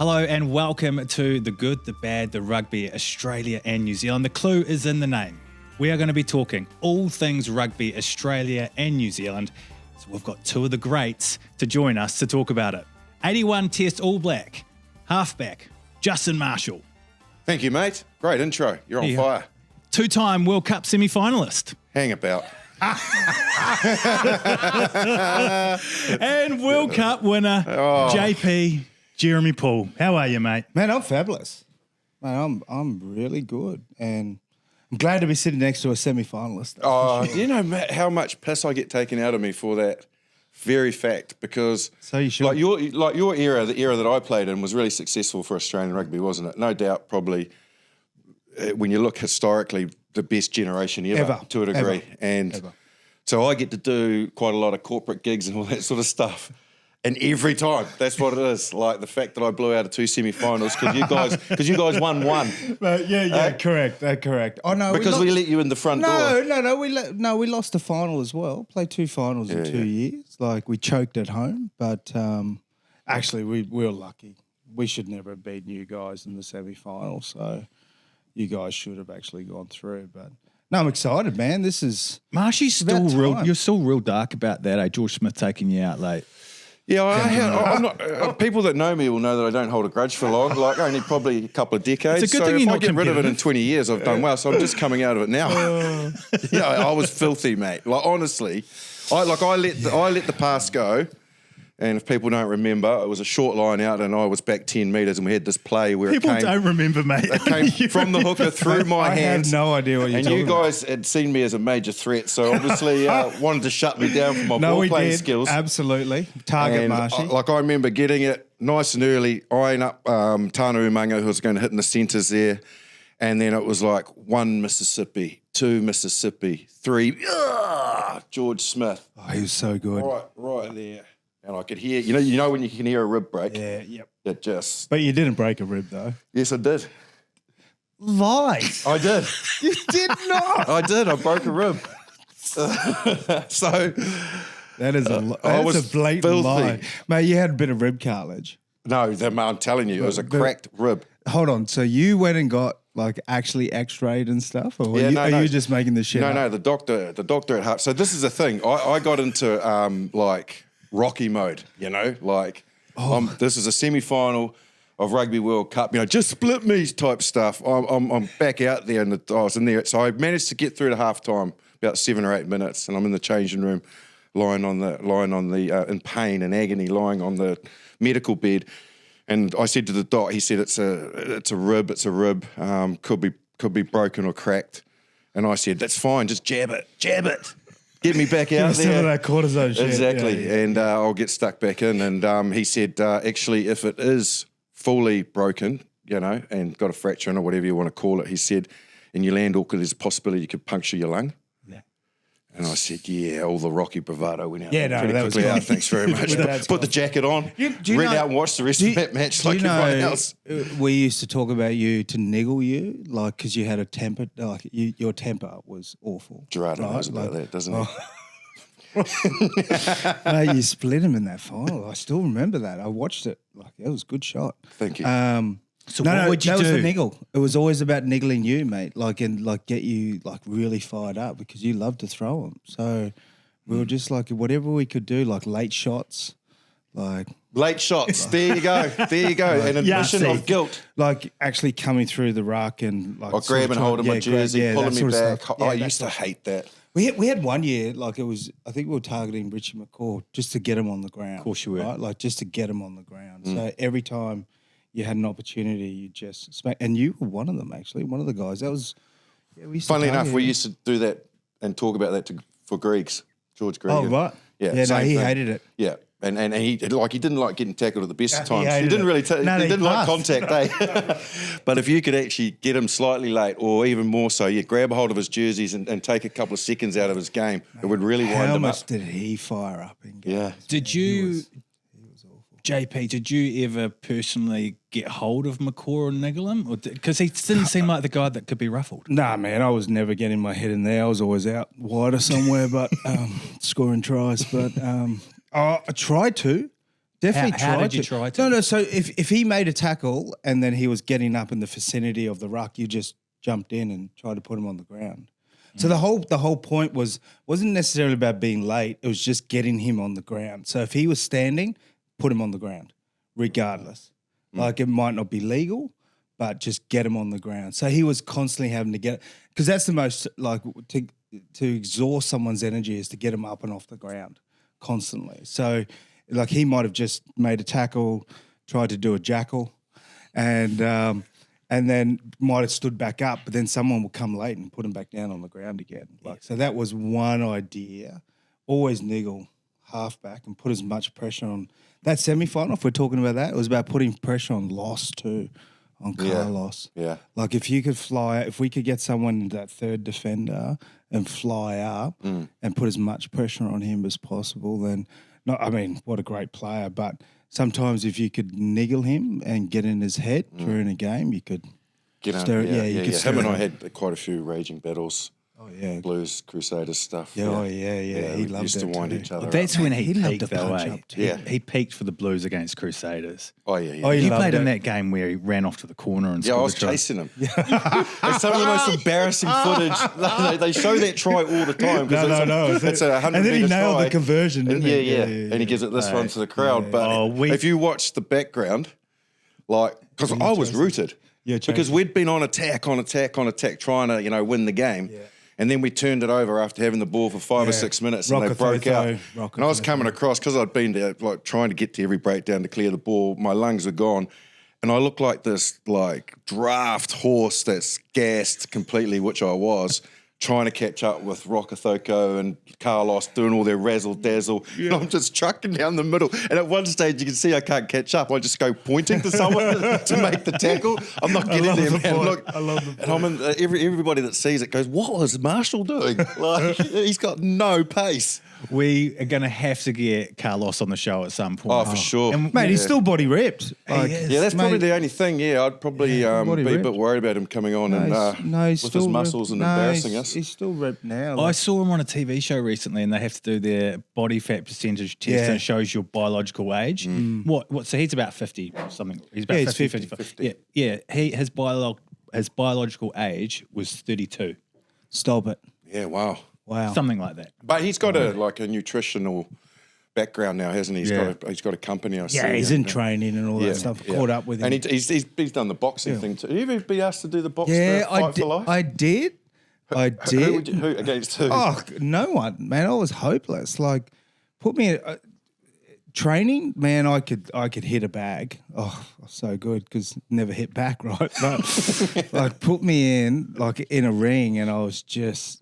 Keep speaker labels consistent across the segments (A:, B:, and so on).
A: Hello and welcome to The Good, The Bad, The Rugby, Australia and New Zealand. The clue is in the name. We are going to be talking all things rugby, Australia and New Zealand. So we've got two of the greats to join us to talk about it. 81 Test All Black, halfback, Justin Marshall.
B: Thank you, mate. Great intro. You're on fire.
A: Two-time World Cup semi-finalist.
B: Hang about.
A: And World Cup winner, JP Jeremy Paul. How are you, mate?
C: Man, I'm fabulous. Man, I'm really good. And I'm glad to be sitting next to a semi-finalist.
B: Oh, do you know how much piss I get taken out of me for that very fact? Because
C: So you should.
B: like your era, the era that I played in, was really successful for Australian rugby, wasn't it? No doubt, probably, when you look historically, the best generation ever. To a degree. So I get to do quite a lot of corporate gigs and all that sort of stuff. And every time, that's what it is. Like the fact that I blew out of two semi-finals because you guys won one.
C: Correct. Oh no,
B: Because we let you in the front door.
C: No, we lost the final as well. Played two finals in 2 years. Like we choked at home, but actually we were lucky. We should never have beaten you guys in the semi-final, so you guys should have actually gone through. But no, I'm excited, man. This is
A: Marshy's still real. You're still real dark about that. George Smith taking you out late.
B: Yeah, I'm not. People that know me will know that I don't hold a grudge for long. Like only probably a couple of decades.
A: It's a good thing
B: if
A: you're
B: I
A: not
B: get rid of it in 20 years, I've done well. So I'm just coming out of it now. Yeah, I was filthy, mate. Like honestly, I let the pass go. And if people don't remember, it was a short line out, and I was back 10 metres, and we had this play where
A: People don't remember, mate.
B: It came from the hooker through my hands.
C: I had no idea what you're talking about.
B: And you guys had seen me as a major threat, so obviously wanted to shut me down for my ball playing skills.
C: Absolutely. Target Marshy.
B: I remember getting it nice and early, eyeing up Tana Umaga, who was going to hit in the centres there. And then it was like 1 Mississippi, 2 Mississippi, 3, George Smith.
C: Oh, he was so good.
B: Right there. And I could hear, you know when you can hear a rib break?
C: Yeah, yep.
B: It just...
C: But you didn't break a rib, though.
B: Yes, I did.
C: Lies.
B: I did.
C: You did not.
B: I did. I broke a rib. So...
C: That is a blatant
B: filthy.
C: lie. Mate, you had a bit of rib cartilage.
B: No, I'm telling you, it was a cracked rib.
C: Hold on. So you went and got actually x-rayed and stuff? Or are you just making the shit up?
B: No, the doctor at Hart. So this is the thing. I got into Rocky mode, this is a semi-final of Rugby World Cup, just split me type stuff. I'm back out there, and I was in there. So I managed to get through to halftime, about 7 or 8 minutes, and I'm in the changing room, lying on the in pain and agony, lying on the medical bed. And I said to the doc, he said it's a rib, could be broken or cracked. And I said, that's fine, just jab it. Get me back out there.
C: Some of that cortisone shit.
B: Exactly.
C: Yeah.
B: And I'll get stuck back in. And he said, actually, if it is fully broken, and got a fracture in or whatever you want to call it, he said, and you land awkward, there's a possibility you could puncture your lung. Yeah. And I said, all the Rocky bravado went out.
C: Yeah, no, that was
B: quickly.
C: cool.
B: Thanks very much. Put the jacket on, ran out and watched the rest of that match like everyone else.
C: We used to talk about you to niggle you, because you had a temper, your temper was awful.
B: Gerardo knows about that, doesn't he?
C: Mate, you split him in that final. I still remember that. I watched it. It was a good shot.
B: Thank you.
A: So what would you do?
C: That was the niggle. It was always about niggling you, mate. Get you really fired up because you love to throw them. So we were just whatever we could do, late shots,
B: Late shots. There you go. An admission of guilt.
C: Actually coming through the ruck and
B: or grabbing hold of my jersey, pulling me back. I used to hate that.
C: We had 1 year, I think we were targeting Richie McCaw just to get him on the ground.
A: Of course you were.
C: Right? Just to get him on the ground. So every time you had an opportunity, you just smack. And you were one of them, actually, one of the guys. That was,
B: Funnily enough, we used to do that and talk about that for Griggs, George Griggs.
C: Oh, right.
B: Yeah,
C: no, he hated it.
B: Yeah. And he didn't like getting tackled at the best of times.
C: He
B: didn't really.
C: he
B: didn't like contact, eh? But if you could actually get him slightly late, or even more so, grab a hold of his jerseys and take a couple of seconds out of his game, it would really wind him up.
C: How much did he fire up in games?
B: Yeah.
A: Did you, JP? Did you ever personally get hold of McCaw or niggle him, because he didn't seem like the guy that could be ruffled?
C: Nah, man, I was never getting my head in there. I was always out wider somewhere, but scoring tries. But I tried to Definitely
A: How did you try to?
C: No. So if he made a tackle and then he was getting up in the vicinity of the ruck, you just jumped in and tried to put him on the ground. So the whole point wasn't necessarily about being late. It was just getting him on the ground. So if he was standing, put him on the ground, regardless. Like it might not be legal, but just get him on the ground. So he was constantly having to get, because that's the most like to exhaust someone's energy is to get them up and off the ground constantly. So like he might have just made a tackle, tried to do a jackal, and then might have stood back up, but then someone will come late and put him back down on the ground again. Like so that was one idea. Always niggle halfback and put as much pressure on that semi-final. If we're talking about that, it was about putting pressure on Loss too. On Carlos.
B: Yeah.
C: Like if you could if we could get someone in that third defender and fly up and put as much pressure on him as possible, then what a great player. But sometimes if you could niggle him and get in his head during a game, you could
B: get
C: stir
B: on.
C: you could stir
B: Him and I
C: him.
B: had quite a few raging battles.
C: Oh yeah.
B: Blues, Crusaders stuff.
C: Yeah,
B: We
C: he loved
B: used to
C: it
B: wind
C: too.
B: each other
A: That's
B: up.
A: when he
C: loved
A: peaked,
C: to
A: though,
C: punch
A: eh?
C: up too.
B: Yeah.
A: He peaked for the Blues against Crusaders.
B: Oh, yeah.
C: Oh,
A: You
C: loved
A: played in
C: it.
A: that game where he ran off to the corner and
B: Yeah, I
A: scored
B: was
A: the try.
B: chasing him. It's some of the most embarrassing footage. They show that try all the time. It's a 100
C: And then he
B: metre
C: nailed
B: try.
C: the conversion, didn't he?
B: Yeah. And he gives it this one to the crowd. But if you watch the background, like, because I was rooted.
C: Yeah,
B: because we'd been on attack, trying to, win the game. Yeah. And then we turned it over after having the ball for 5 or 6 minutes and they broke out. And I was coming across, because I'd been there, like trying to get to every breakdown to clear the ball. My lungs were gone. And I looked like this like draft horse that's gassed completely, which I was, trying to catch up with Rokathoko and Carlos doing all their razzle-dazzle. And I'm just trucking down the middle. And at one stage, you can see I can't catch up. I just go pointing to someone to make the tackle. I'm not getting there, man. Look,
C: I love the
B: and I'm in, everybody that sees it goes, what was Marshall doing? Like, he's got no pace.
A: We are going to have to get Carlos on the show at some point.
B: Oh, for sure.
A: And
C: Mate, he's still body ripped. Like,
A: is.
B: Yeah, that's probably
C: mate,
B: the only thing. Yeah, I'd probably be a
C: body
B: bit
C: ripped.
B: worried about him coming on
C: he's
B: with
C: still
B: his muscles
C: ripped.
B: and embarrassing us.
C: He's still ripped now.
A: I saw him on a TV show recently, and they have to do their body fat percentage test,
C: Yeah.
A: and it shows your biological age. What? So he's about 50 or something. He's about
C: Yeah, he's
A: 50,
C: 50.
A: 55. Yeah. His biological age was 32,
C: Stop it.
B: Yeah, wow.
C: Wow.
A: something like that.
B: But he's got a nutritional background now, hasn't he?
A: Yeah.
B: He's got a company. I see.
C: Yeah, he's in training and all that stuff.
B: yeah.
C: Caught up with him.
B: And he's done the boxing thing too. Have you ever been asked to do the box?
C: yeah,
B: Fight for Life?
C: I did. I did.
B: Who against who?
C: Oh, no one, man. I was hopeless. Like, put me in training, man. I could hit a bag. Oh, so good because never hit back, right? But like, put me in a ring, and I was just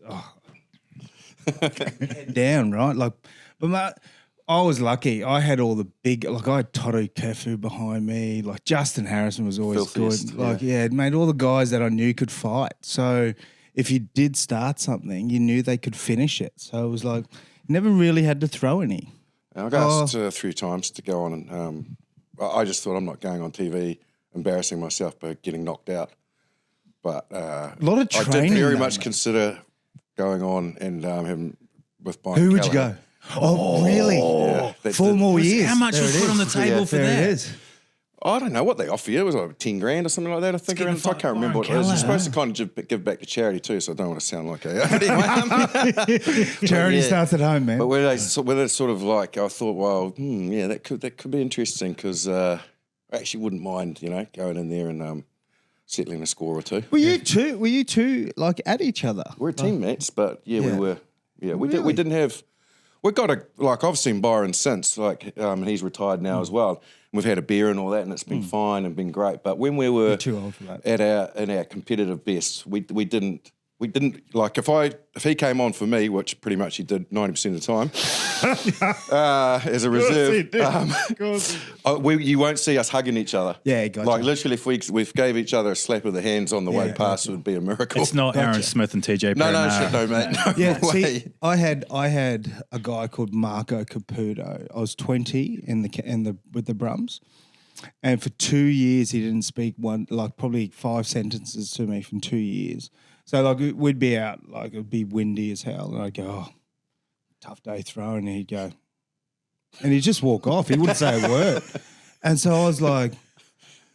C: head down, right? Like, but I was lucky. I had all the big, I had Toru Kefu behind me. Like Justin Harrison was always
B: Filthiest,
C: good. Made all the guys that I knew could fight. So if you did start something, you knew they could finish it. So it was like, never really had to throw any.
B: I got asked 3 times to go on, and I just thought I'm not going on TV embarrassing myself by getting knocked out. But a
C: lot of
B: I
C: training,
B: did very
C: though,
B: much
C: mate.
B: consider going on and having with Brian
C: Who would you
B: Callahan.
C: go? Oh, really?
B: Yeah, that
C: 4
B: did-
C: more years.
A: How much
C: There
A: was
C: it
A: put
C: is.
A: on the table for
C: there
A: that?
C: it is.
B: I don't know what they offer you. It was like 10 grand or something like that. I think
A: getting
B: around. I can't remember what it was. You're supposed to kind of give back to charity too, so I don't want to sound like a.
C: Charity
B: Yeah.
C: starts at home, man.
B: But when it's sort of like, I thought, well, yeah, that could be interesting because I actually wouldn't mind, going in there and settling a score or two.
C: Were you two like at each other?
B: We're teammates, but we
C: Yeah.
B: were. Yeah, we
C: Really?
B: didn't have. We've got I've seen Byron since, and he's retired now as well. And we've had a beer and all that, and it's been fine and been great. But when we were
C: too old for that.
B: in our competitive best, we didn't like if he came on for me, which pretty much he did 90% of the time, as a reserve. You won't see us hugging each other.
C: Yeah, gotcha.
B: Like literally, if we gave each other a slap of the hands on the way past, it would be a miracle.
A: It's not Aaron Smith and TJ.
B: No,
A: Perenara.
B: shit, no, mate. No
C: Yeah,
B: way.
C: see, I had a guy called Marco Caputo. I was 20 with the Brums, and for 2 years he didn't speak probably 5 sentences to me from 2 years. So we'd be out, it'd be windy as hell, and I'd go, "Oh, tough day throwing," and he'd go, And he'd just walk off. He wouldn't say a word. And so I was like,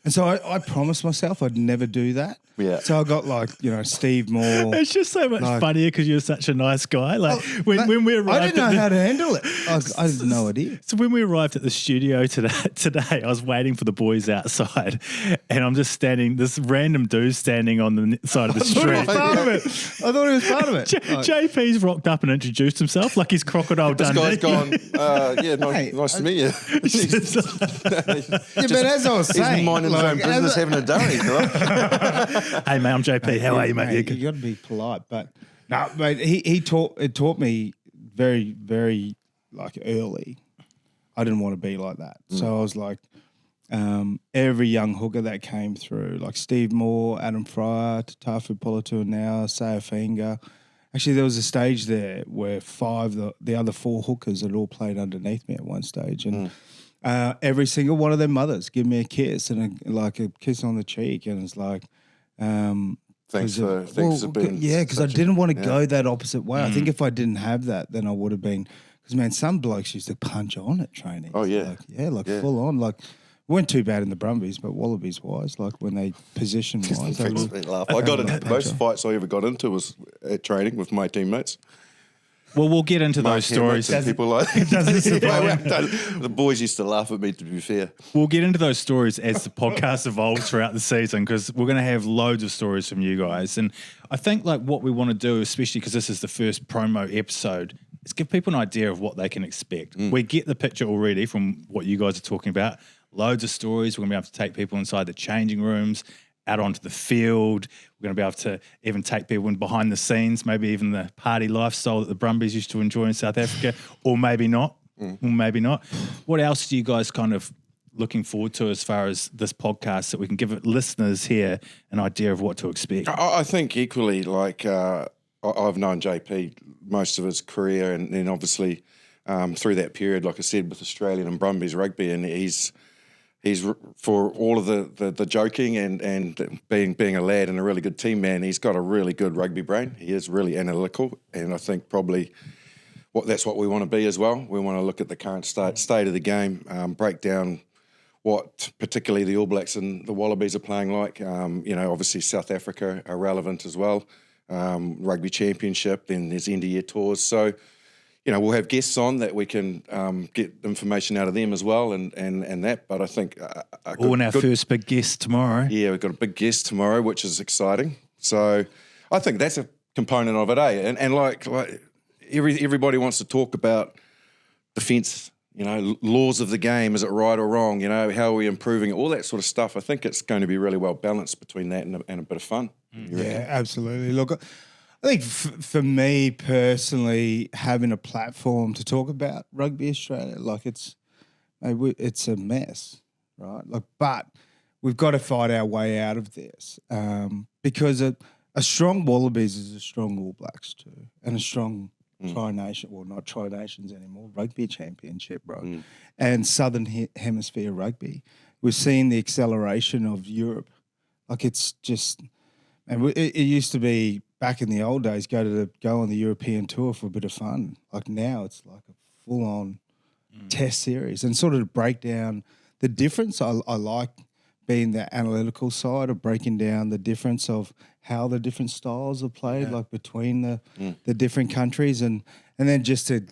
C: and so I promised myself I'd never do that.
B: Yeah.
C: So I got like, Steve Moore.
A: It's just so much funnier because you're such a nice guy. Like when we arrived,
C: I didn't know how to handle it. I had no idea.
A: So when we arrived at the studio today, I was waiting for the boys outside, and I'm just standing. This random dude standing on the side of the street.
C: I thought he was part of it.
A: JP's rocked up and introduced himself like he's Crocodile Dundee.
B: This guy's gone. Nice to meet you.
C: Yeah, but as I was saying,
B: he's minding his own business, having a day. Right?
A: Hey mate, I'm JP. How are you, mate?
C: You got to be polite, but no, mate. It taught me very, very early. I didn't want to be like that, so I was like, every young hooker that came through, like Steve Moore, Adam Fryer, Tafu Polatu now, Sayafinga. Actually, there was a stage there where the other 4 hookers had all played underneath me at one stage, and every single one of their mothers give me a kiss and a kiss on the cheek, and it's like.
B: Thanks for being.
C: Yeah, because I didn't want to go that opposite way. I think if I didn't have that, then I would have been. Because man, some blokes used to punch on at training.
B: Oh yeah,
C: full on. Like, weren't too bad in the Brumbies, but Wallabies wise, like when they position wise,
B: I got into most fights I ever got into was at training with my teammates.
A: Well, we'll get into those stories.
B: People like the boys used to laugh at me, to be fair.
A: We'll get into those stories as the podcast evolves throughout the season, because we're going to have loads of stories from you guys. And I think what we want to do, especially because this is the first promo episode, is give people an idea of what they can expect. We get the picture already from what you guys are talking about. Loads of stories. We're going to be able to take people inside the changing rooms, out onto the field. We're going to be able to even take people in behind the scenes, maybe even the party lifestyle that the Brumbies used to enjoy in South Africa, or maybe not. Or maybe not. What else do you guys kind of looking forward to as far as this podcast, so we can give listeners here an idea of what to expect?
B: I think equally, I've known JP most of his career, and then obviously through that period, like I said, with Australian and Brumbies rugby, and he's for all of the joking and being a lad and a really good team man, he's got a really good rugby brain. He is really analytical, and I think probably that's what we want to be as well. We want to look at the current state of the game, break down what particularly the All Blacks and the Wallabies are playing like. Obviously South Africa are relevant as well. Rugby Championship, then there's end-of-year tours. So, we'll have guests on that we can get information out of them as well, and that. But I think
A: first big guest tomorrow.
B: Yeah, we've got a big guest tomorrow, which is exciting. So I think that's a component of it, eh? And like everybody wants to talk about defence. Laws of the game. Is it right or wrong? How are we improving it? All that sort of stuff. I think it's going to be really well balanced between that and a bit of fun.
C: Yeah, absolutely. Look, I think for me personally, having a platform to talk about Rugby Australia, it's a mess, right? But we've got to fight our way out of this, because a strong Wallabies is a strong All Blacks too, and a strong Tri-Nation, well, not Tri-Nations anymore, Rugby Championship, bro, and Southern Hemisphere rugby. We've seen the acceleration of Europe. It's just, and it used to be back in the old days, go on the European tour for a bit of fun. Now it's like a full-on test series, and sort of to break down the difference. I like being the analytical side of breaking down the difference of how the different styles are played, between the different countries, and then just to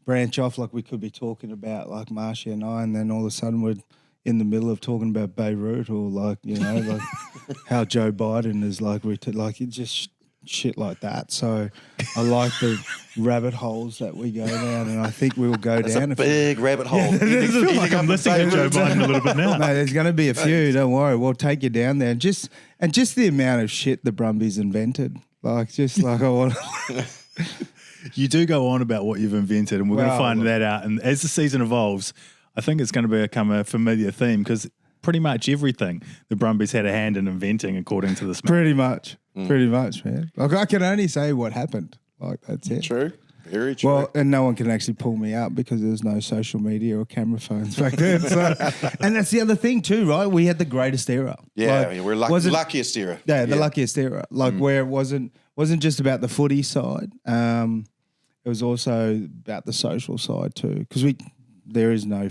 C: branch off, we could be talking about Marcia and I, and then all of a sudden we're in the middle of talking about Beirut, or how Joe Biden is it just shit like that. So I like the rabbit holes that we go down, and I think we will go down
B: a big rabbit hole.
A: I feel like I'm listening to Joe Biden a little bit now.
C: Mate, there's going to be a few. Don't worry, we'll take you down there. And just the amount of shit the Brumbies invented. I want.
A: You do go on about what you've invented, and we're going to find that out. And as the season evolves, I think it's going to become a familiar theme, because pretty much everything the Brumbies had a hand in inventing, according to this man.
C: Pretty much, man. I can only say what happened. That's it.
B: True. Very true.
C: Well, and no one can actually pull me up because there was no social media or camera phones back then. So, and that's the other thing too, right? We had the greatest era.
B: Yeah, we're luckiest era.
C: Yeah, the luckiest era. Where it wasn't just about the footy side. It was also about the social side too, because there is no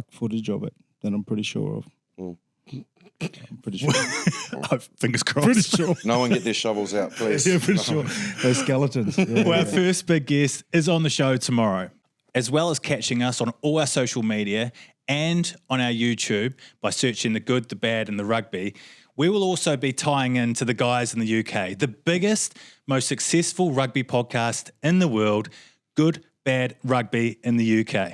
C: footage of it that I'm pretty sure of. I'm pretty sure.
A: Fingers crossed.
C: Pretty sure.
B: No one get their shovels out, please.
C: Yeah, pretty sure. Those skeletons. Yeah.
A: Well, our first big guest is on the show tomorrow, as well as catching us on all our social media and on our YouTube by searching The Good, The Bad and The Rugby. We will also be tying into the guys in the UK, the biggest, most successful rugby podcast in the world, Good, Bad Rugby in the UK.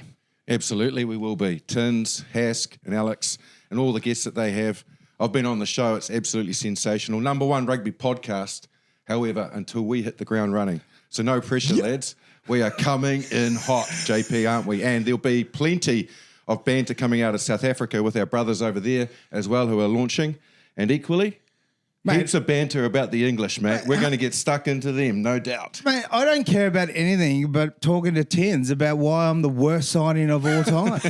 B: Absolutely, we will be. Tins, Hask and Alex and all the guests that they have. I've been on the show. It's absolutely sensational. Number one rugby podcast, however, until we hit the ground running. So no pressure, lads. We are coming in hot, JP, aren't we? And there'll be plenty of banter coming out of South Africa with our brothers over there as well who are launching. And equally, heaps of banter about the English, mate. We're going to get stuck into them, no doubt.
C: Mate, I don't care about anything but talking to Tins about why I'm the worst signing of all time.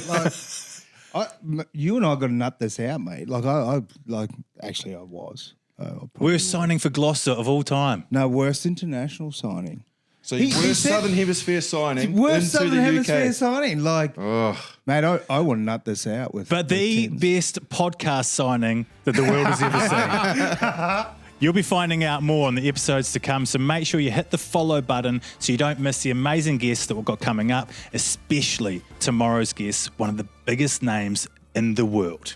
C: You and I got to nut this out, mate. Actually, I was.
A: Worst signing for Gloucester of all time.
C: No, worst international signing.
B: So worst Southern Hemisphere signing
C: worst
B: into
C: Southern
B: the
C: Hemisphere
B: UK.
C: signing. Mate, I want to nut this out with.
A: But the best podcast signing that the world has ever seen. You'll be finding out more on the episodes to come, so make sure you hit the follow button so you don't miss the amazing guests that we've got coming up, especially tomorrow's guest, one of the biggest names in the world.